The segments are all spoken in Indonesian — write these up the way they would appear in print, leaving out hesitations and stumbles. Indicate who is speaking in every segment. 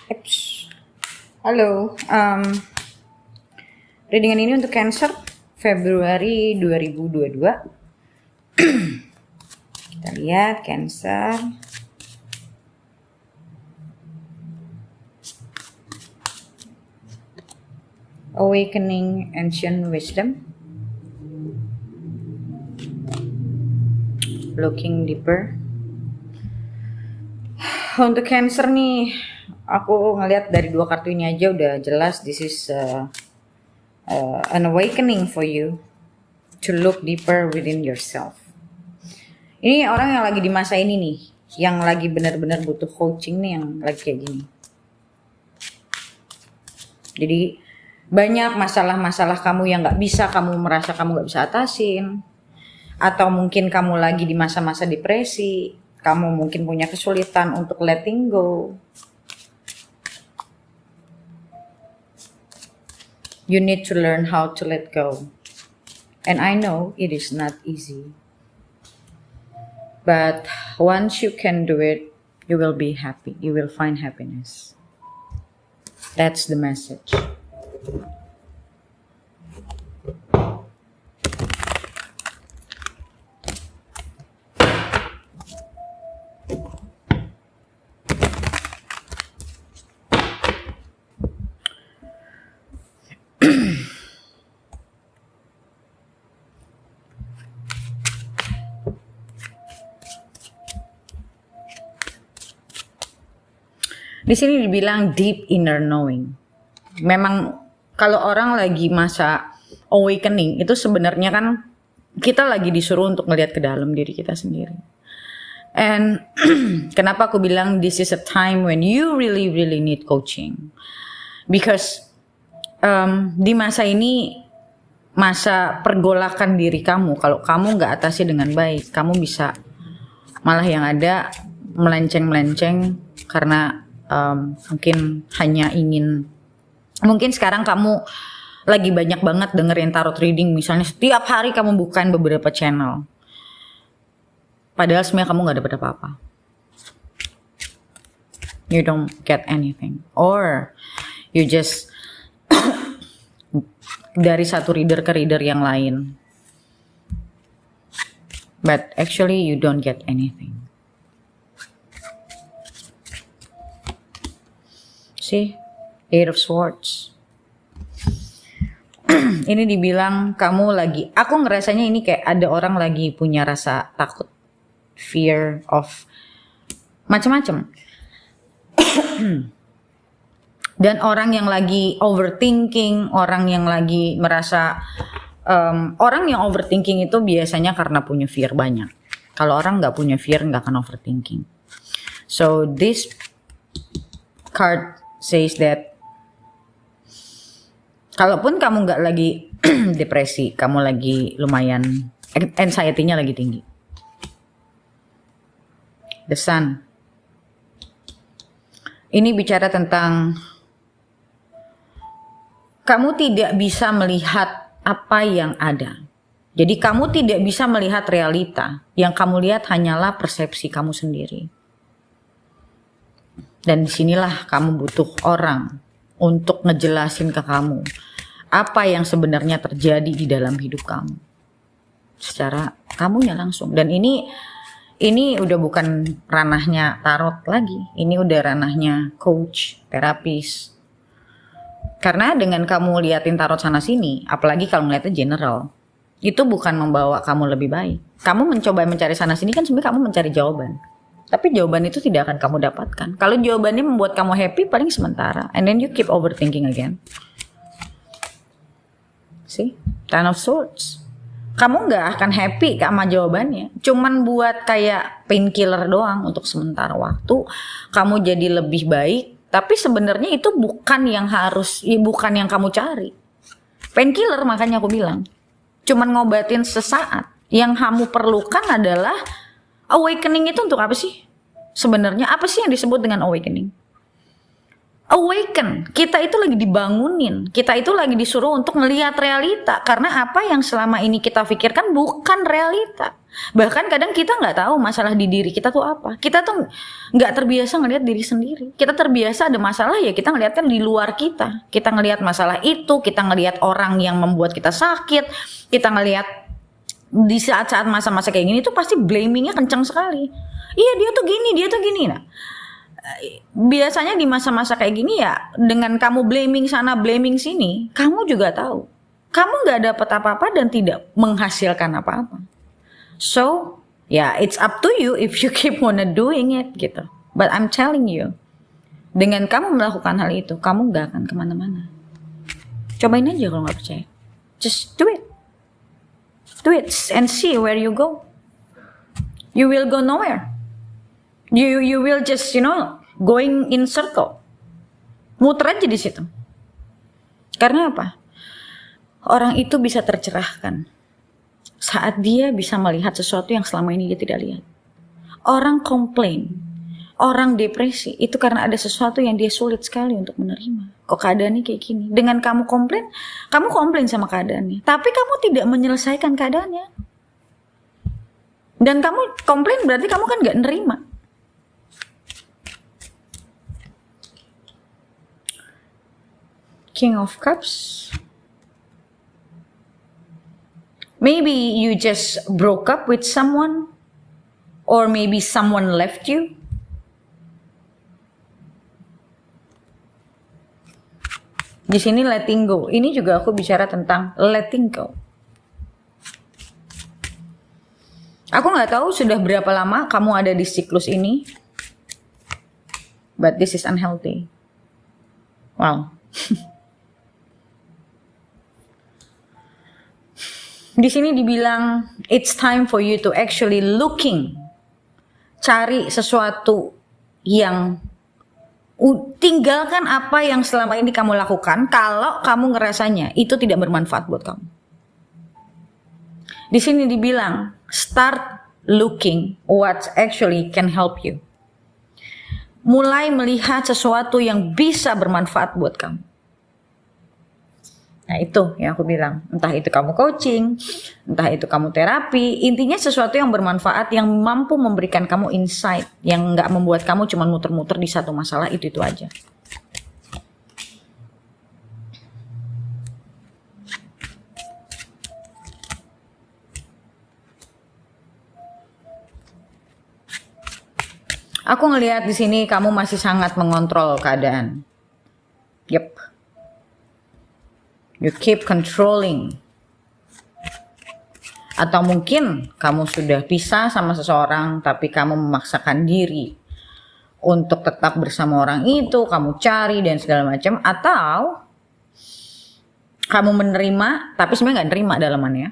Speaker 1: Eps. Halo, readingan ini untuk Cancer Februari 2022. Kita lihat Cancer. Awakening Ancient Wisdom. Looking deeper. Untuk Cancer nih, aku ngelihat dari dua kartu ini aja udah jelas this is an awakening for you to look deeper within yourself. Ini orang yang lagi di masa ini nih, yang lagi benar-benar butuh coaching nih, yang lagi kayak gini. Jadi banyak masalah-masalah kamu yang nggak bisa, kamu merasa kamu nggak bisa atasin, atau mungkin kamu lagi di masa-masa depresi. Kamu mungkin punya kesulitan untuk letting go. You need to learn how to let go. And I know it is not easy. But once you can do it, you will be happy. You will find happiness. That's the message. Di sini dibilang deep inner knowing. Memang kalau orang lagi masa awakening itu sebenarnya kan kita lagi disuruh untuk ngelihat ke dalam diri kita sendiri. And kenapa aku bilang this is a time when you really need coaching? Because di masa ini masa pergolakan diri kamu, kalau kamu nggak atasi dengan baik, kamu bisa malah yang ada melenceng karena mungkin hanya ingin, mungkin sekarang kamu lagi banyak banget dengerin tarot reading, misalnya setiap hari kamu bukain beberapa channel, padahal sebenarnya kamu nggak dapet apa-apa. You don't get anything, or you just dari satu reader ke reader yang lain, but actually you don't get anything. See, Eight of Swords. Ini dibilang kamu lagi, aku ngerasanya ini kayak ada orang lagi punya rasa takut, fear of macam-macam. Dan orang yang lagi overthinking, orang yang lagi merasa, orang yang overthinking itu biasanya karena punya fear banyak. Kalau orang nggak punya fear nggak akan overthinking. So this card says that kalaupun kamu nggak lagi depresi, kamu lagi lumayan anxiety-nya lagi tinggi. The Sun. Ini bicara tentang kamu tidak bisa melihat apa yang ada. Jadi kamu tidak bisa melihat realita. Yang kamu lihat hanyalah persepsi kamu sendiri. Dan disinilah kamu butuh orang untuk ngejelasin ke kamu apa yang sebenarnya terjadi di dalam hidup kamu secara kamunya langsung. Dan ini udah bukan ranahnya tarot lagi, ini udah ranahnya coach, terapis. Karena dengan kamu liatin tarot sana sini, apalagi kalau ngeliatnya general, itu bukan membawa kamu lebih baik. Kamu mencoba mencari sana sini kan sebenarnya kamu mencari jawaban. Tapi jawaban itu tidak akan kamu dapatkan. Kalau jawabannya membuat kamu happy, paling sementara. And then you keep overthinking again. See? Ten of Swords. Kamu gak akan happy sama jawabannya. Cuman buat kayak painkiller doang untuk sementara waktu. Kamu jadi lebih baik. Tapi sebenarnya itu bukan yang bukan yang kamu cari. Painkiller makanya aku bilang. Cuman ngobatin sesaat. Yang kamu perlukan adalah awakening. Itu untuk apa sih? Sebenarnya apa sih yang disebut dengan awakening? awaken. Kita itu lagi dibangunin. Kita itu lagi disuruh untuk ngelihat realita. Karena apa yang selama ini kita pikirkan bukan realita. Bahkan kadang kita nggak tahu masalah di diri kita tuh apa. Kita tuh nggak terbiasa ngelihat diri sendiri. Kita terbiasa ada masalah ya kita ngelihatkan di luar kita. Kita ngelihat masalah itu, kita ngelihat orang yang membuat kita sakit, kita ngelihat di saat-saat masa-masa kayak gini tuh pasti blamingnya kencang sekali. Iya dia tuh gini. Nah, biasanya di masa-masa kayak gini ya dengan kamu blaming sana blaming sini, kamu juga tahu kamu nggak dapat apa-apa dan tidak menghasilkan apa-apa. So yeah, it's up to you if you keep wanna doing it gitu. But I'm telling you, dengan kamu melakukan hal itu, kamu nggak akan kemana-mana. Cobain aja kalau nggak percaya, just do it and see where you go. You will go nowhere. You will just going in circle. Muter aja di situ. Karena apa? Orang itu bisa tercerahkan saat dia bisa melihat sesuatu yang selama ini dia tidak lihat. Orang komplain, orang depresi itu karena ada sesuatu yang dia sulit sekali untuk menerima. Kok keadaannya kayak gini? Dengan kamu komplain sama keadaannya, tapi kamu tidak menyelesaikan keadaannya. Dan kamu komplain berarti kamu kan gak nerima. King of Cups. Maybe you just broke up with someone, or maybe someone left you. Di sini letting go. Ini juga aku bicara tentang letting go. Aku nggak tahu sudah berapa lama kamu ada di siklus ini, but this is unhealthy. Wow. Di sini dibilang it's time for you to actually cari sesuatu yang tinggalkan apa yang selama ini kamu lakukan kalau kamu ngerasanya itu tidak bermanfaat buat kamu. Di sini dibilang start looking what actually can help you. Mulai melihat sesuatu yang bisa bermanfaat buat kamu. Nah itu yang aku bilang, entah itu kamu coaching, entah itu kamu terapi, intinya sesuatu yang bermanfaat, yang mampu memberikan kamu insight, yang gak membuat kamu cuma muter-muter di satu masalah, itu aja. Aku ngelihat di sini kamu masih sangat mengontrol keadaan. Yep. You keep controlling. Atau mungkin kamu sudah pisah sama seseorang tapi kamu memaksakan diri untuk tetap bersama orang itu, kamu cari dan segala macam, atau kamu menerima tapi sebenarnya nggak nerima dalamannya.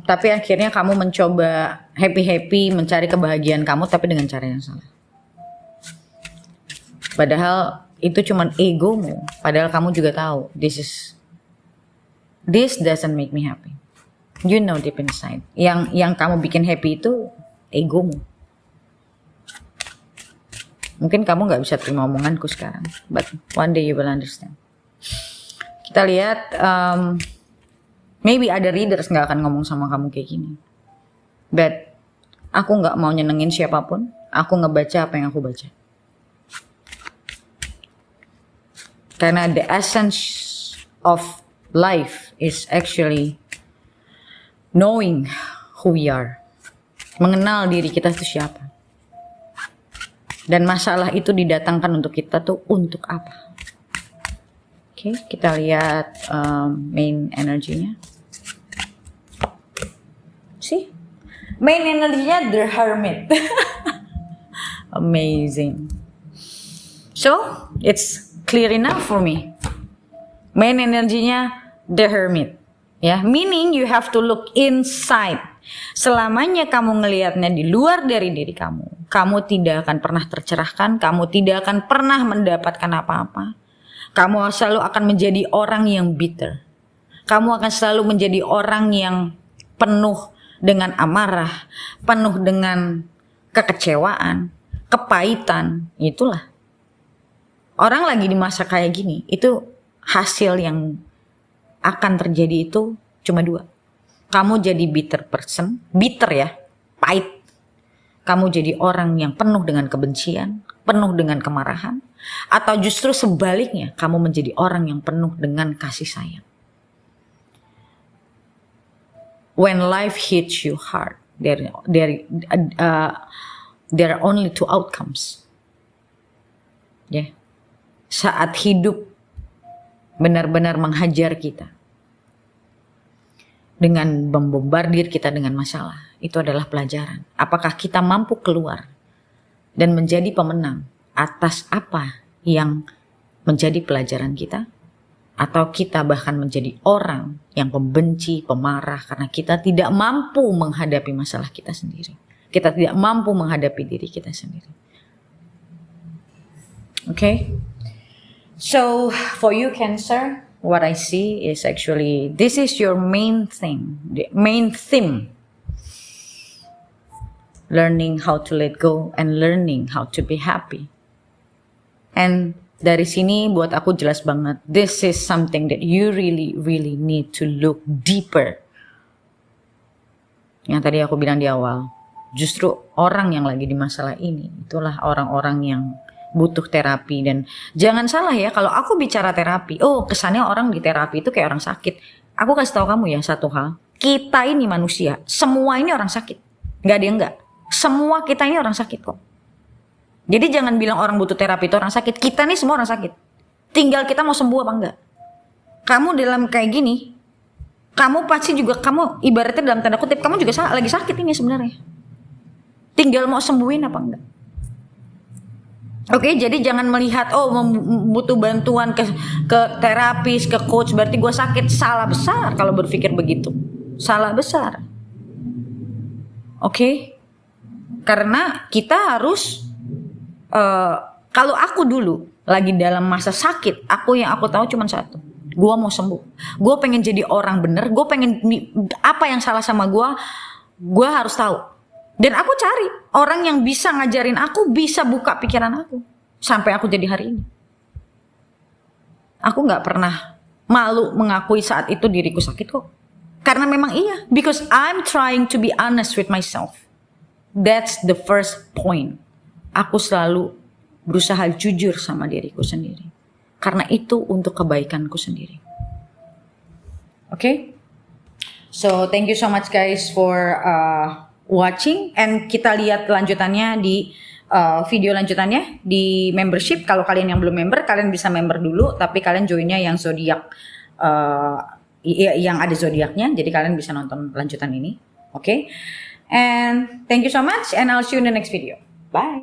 Speaker 1: Tapi akhirnya kamu mencoba happy mencari kebahagiaan kamu tapi dengan cara yang salah. Padahal itu cuman egomu. Padahal kamu juga tahu this doesn't make me happy. You know deep inside. Yang kamu bikin happy itu egomu. Mungkin kamu nggak bisa terima omonganku sekarang, but one day you will understand. Kita lihat, maybe ada readers nggak akan ngomong sama kamu kayak gini. But aku nggak mau nyenengin siapapun. Aku ngebaca apa yang aku baca. Karena the essence of life is actually knowing who we are. Mengenal diri kita itu siapa. Dan masalah itu didatangkan untuk kita tuh untuk apa. Oke, kita lihat main energinya. See? Main energinya The Hermit. Amazing. So, it's clear enough for me. Main energinya The Hermit. Ya, meaning you have to look inside. Selamanya kamu ngelihatnya di luar dari diri kamu, kamu tidak akan pernah tercerahkan, kamu tidak akan pernah mendapatkan apa-apa. Kamu selalu akan menjadi orang yang bitter. Kamu akan selalu menjadi orang yang penuh dengan amarah, penuh dengan kekecewaan, kepahitan. Itulah orang lagi di masa kayak gini, itu hasil yang akan terjadi itu cuma dua. Kamu jadi bitter person, bitter ya, pahit. Kamu jadi orang yang penuh dengan kebencian, penuh dengan kemarahan, atau justru sebaliknya, kamu menjadi orang yang penuh dengan kasih sayang. When life hits you hard, there are only two outcomes. Ya, saat hidup benar-benar menghajar kita dengan membombardir kita dengan masalah, itu adalah pelajaran. Apakah kita mampu keluar dan menjadi pemenang atas apa yang menjadi pelajaran kita, atau kita bahkan menjadi orang yang pembenci, pemarah karena kita tidak mampu menghadapi masalah kita sendiri. Kita tidak mampu menghadapi diri kita sendiri. Okay? So, for you Cancer, what I see is actually this is your main thing, the main theme. Learning how to let go and learning how to be happy. And dari sini buat aku jelas banget, this is something that you really need to look deeper. Yang tadi aku bilang di awal, justru orang yang lagi di masalah ini, itulah orang-orang yang butuh terapi. Dan jangan salah ya, kalau aku bicara terapi, oh kesannya orang di terapi itu kayak orang sakit. Aku kasih tahu kamu ya satu hal, kita ini manusia, semua ini orang sakit. Gak ada yang enggak. Semua kita ini orang sakit kok. Jadi jangan bilang orang butuh terapi itu orang sakit. Kita nih semua orang sakit. Tinggal kita mau sembuh apa enggak. Kamu dalam kayak gini, kamu pasti juga, kamu ibaratnya dalam tanda kutip, kamu juga lagi sakit ini sebenarnya. Tinggal mau sembuhin apa enggak. Oke, jadi jangan melihat butuh bantuan ke terapis, ke coach, berarti gue sakit. Salah besar kalau berpikir begitu. Salah besar. Oke? Karena kita harus kalau aku dulu lagi dalam masa sakit, yang aku tahu cuma satu. Gue mau sembuh. Gue pengen jadi orang bener. Gue pengen apa yang salah sama gue harus tahu. Dan aku cari orang yang bisa ngajarin aku, bisa buka pikiran aku. Sampai aku jadi hari ini. Aku gak pernah malu mengakui saat itu diriku sakit kok. Karena memang iya. Because I'm trying to be honest with myself. That's the first point. Aku selalu berusaha jujur sama diriku sendiri. Karena itu untuk kebaikanku sendiri. Okay? So, thank you so much guys for watching, and kita lihat lanjutannya di video lanjutannya di membership. Kalau kalian yang belum member, kalian bisa member dulu, tapi kalian joinnya yang zodiak, yang ada zodiaknya, jadi kalian bisa nonton lanjutan ini. Okay? And thank you so much, and I'll see you in the next video. Bye.